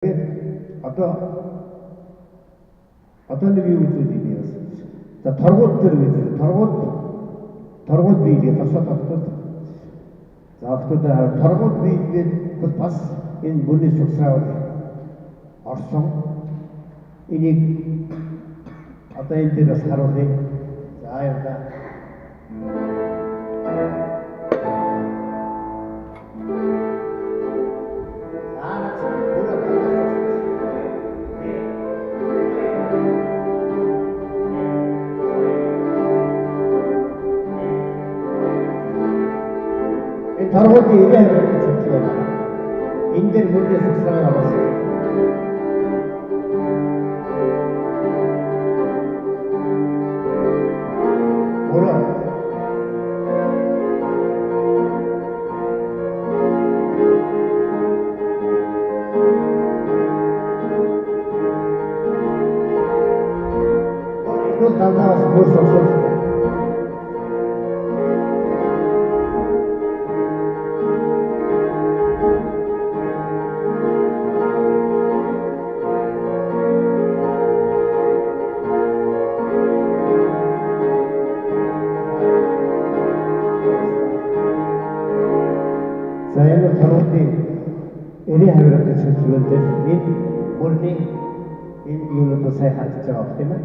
Одоо нэг юу гэж үгүй би бас. За торгууд төр гэж торгууд биегээ тасаад автууд. За автуудаар торгууд биегээ бас энэ бүний сусраа орсон. Энийг одоо энэ дээр бас харуулъя. За яа. торгуудын ирээ хавьд чөлөө. Энэ дээр бүний сусраа орсон. Тантаас бүр соссон. За энэ торгуудын эрийн хавиргатай чөлөөлөлд энэ бүрний энэ юунууд сайн харж байгаа бох тийм ээ.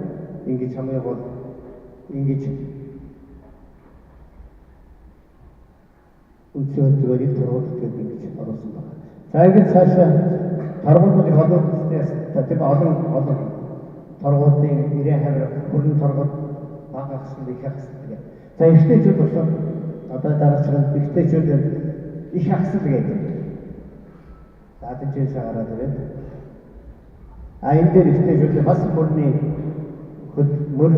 Ингэж хамгийн гол ингэж үнцгөөдгөрийг торгуудад ингэж оруулсан байна. За ингэж цаашаа торгуудын холбоотой тийм олон торгуудын ирээ хавирга бүрэн торгууд багассан их хагассан гэдэг. За ихтэйчүүд болсон одоо дараагийн ихтэйчүүд их хагассан гэдэг. За тэнцээс гараад ирээд энэ дээр ихтэйчүүд бас бүрний мөр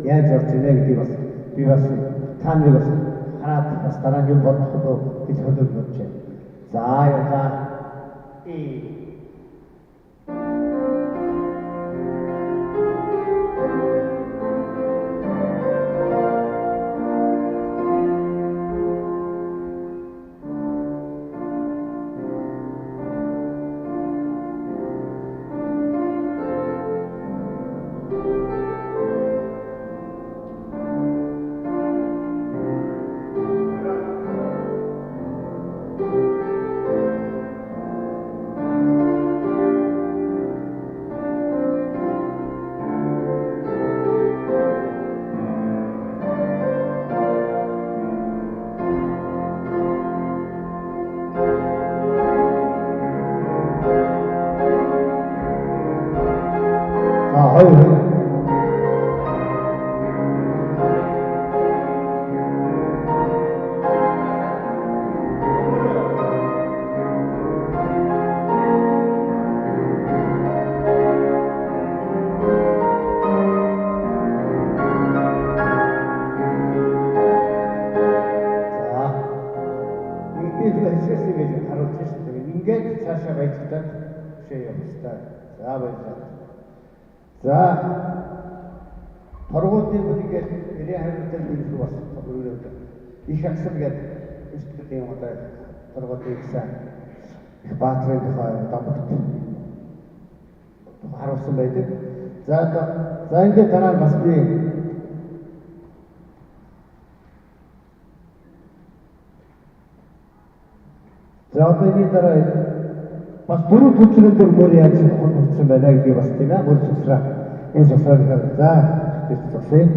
яаж орж ирнэ гэдгийг бас би бас та нарыг бас хараад бас дараагийн бодлого гэж хөдөлж байна. За яа ингээд цаашаа баяжтаад шээ явуулсан. За баярлалаа. За торгуудын ингээд ирээ хавьтай нэг бас өөрөөр их аксан гэдэг institute-ийн одоо торгуудын ихсэн их баатрын тухай дампт харуулсан байдаг. За ингээд дараа нь бас би за одооний дараа бас бүрэн төлөвлөлтөөр мөр яаж хурцсан байна гэдгийг бас тийм ээ мөр сусраа энэ сусраа за тэгсэн.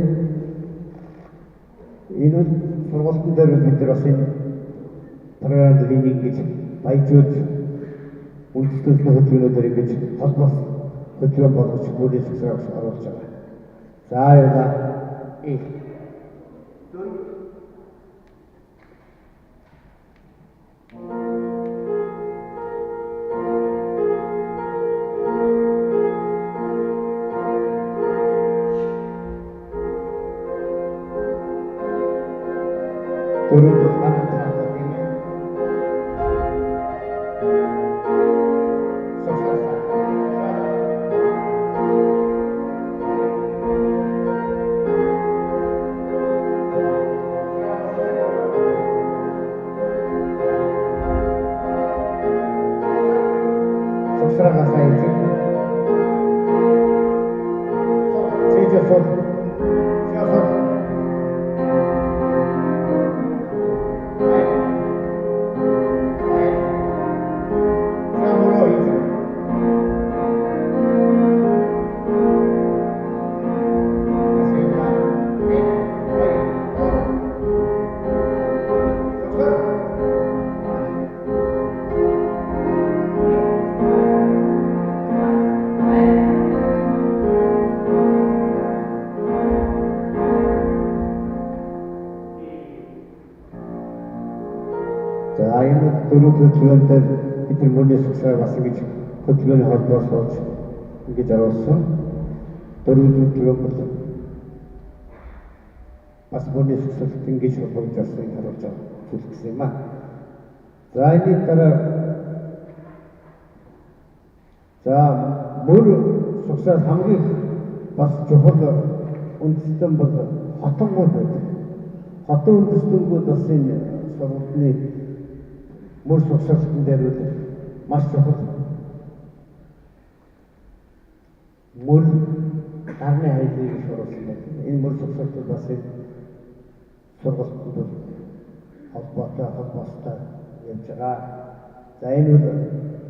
Энэ сургалтын дээр бид нар бас энэ програмд ингэж баяжууд үйлчлүүлэх хөтөлбөрөөр ингэж холбоос хөтөлбөр болгож мөрийн сусраа оруулж байгаа. За яа Turun tanah terasa ini, sukses За энэ дөрөв төлөвлөлтөд бидний мөрний сугсраа бас ингэж хөтөлбөрийн холбоос болж ингэж оруулсан. Дөрөв төлөвлөлт бас мөрний сугсралт ингэж холбогдож орсныг харуулж байгаа зүйл гэсэн юм аа. За энэ дараа мөр сугсрал хамгийн бас чухал үндэстэн бол хотонгууд байдаг. Хотын үндэстэнүүд бас энэ сургалтын мөр сугсралтын дээр маш чухал. Мөр гарны хайлыг оруулсан байдаг. Энэ мөр сугсралтууд бас энэ сургалтууд холбоостой явж байгаа. За энэ бол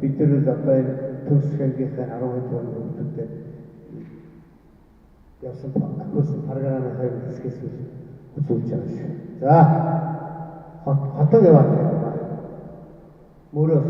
бид нар одоо энэ төгс хангийнхаа 10 дугаар хүүхдүүдэд явсан акус програмын хайр хэсгээс үзүүлж байгаа шүү. За хотод яваад байна. Мөрөөс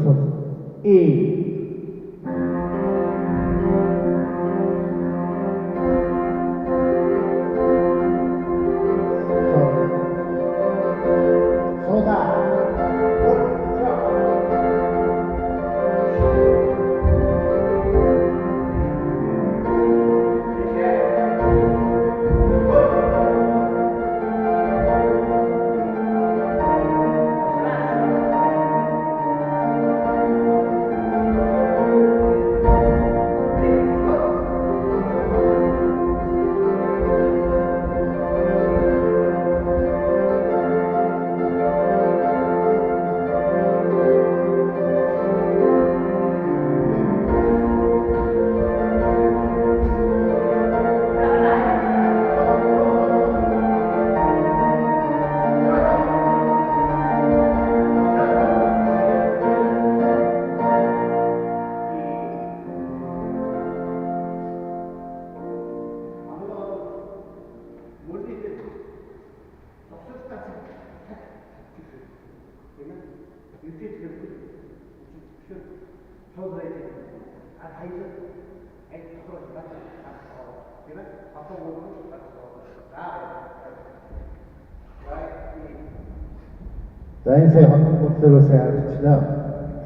за энэ сая хотын бүтлээрээ харагчлаа.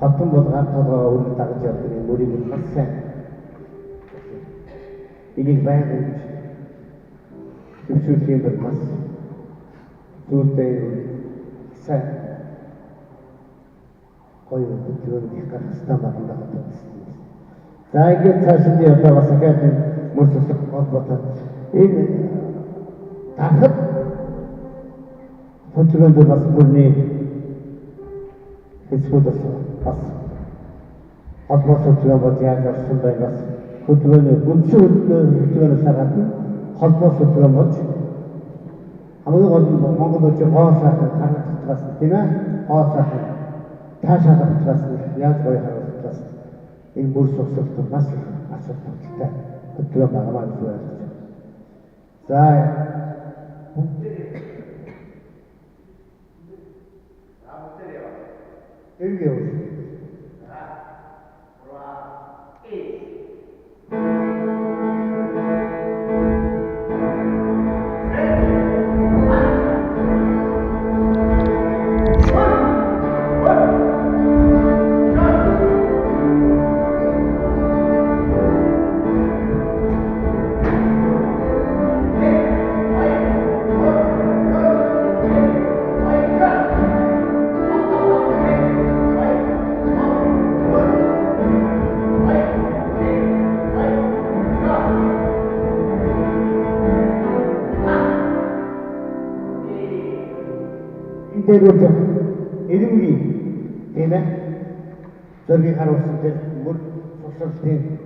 Хотон бол гар толгойгоо үргэлж дагаж явдаг юм мөрийг бас сайн. Энийг байгаад төвшүүлэх юм бол бас зүйлтэй сайн гоё бүтлээр их гарах хэрэгтэй байна даа. За ингээд цаашид одоо бас академи мөр сугсрал холбоотой энэ тархад хөтөлбөрөнд бас мөрний хэсгүүд бас холбоос хөтөлбөр болж яаж орсон байх бас хөтөлбөрийн үндсэн хөтөлбөрөөс гадна холбоос хөтөлбөр болж хамгийн гол нь Монгол улсын хоол сайхан харагдахаас тийм ээ хоол сайхан таашаал авахаас яаж гоё харагдахаас энэ мөр сугсралт бас ач холбогдолтой хөтөлбөр байгаа гэж байна. За Илья. Дээрүүд эрэмгийн тийм ээ зоргийг харуулсан дээр мөр боловсролтын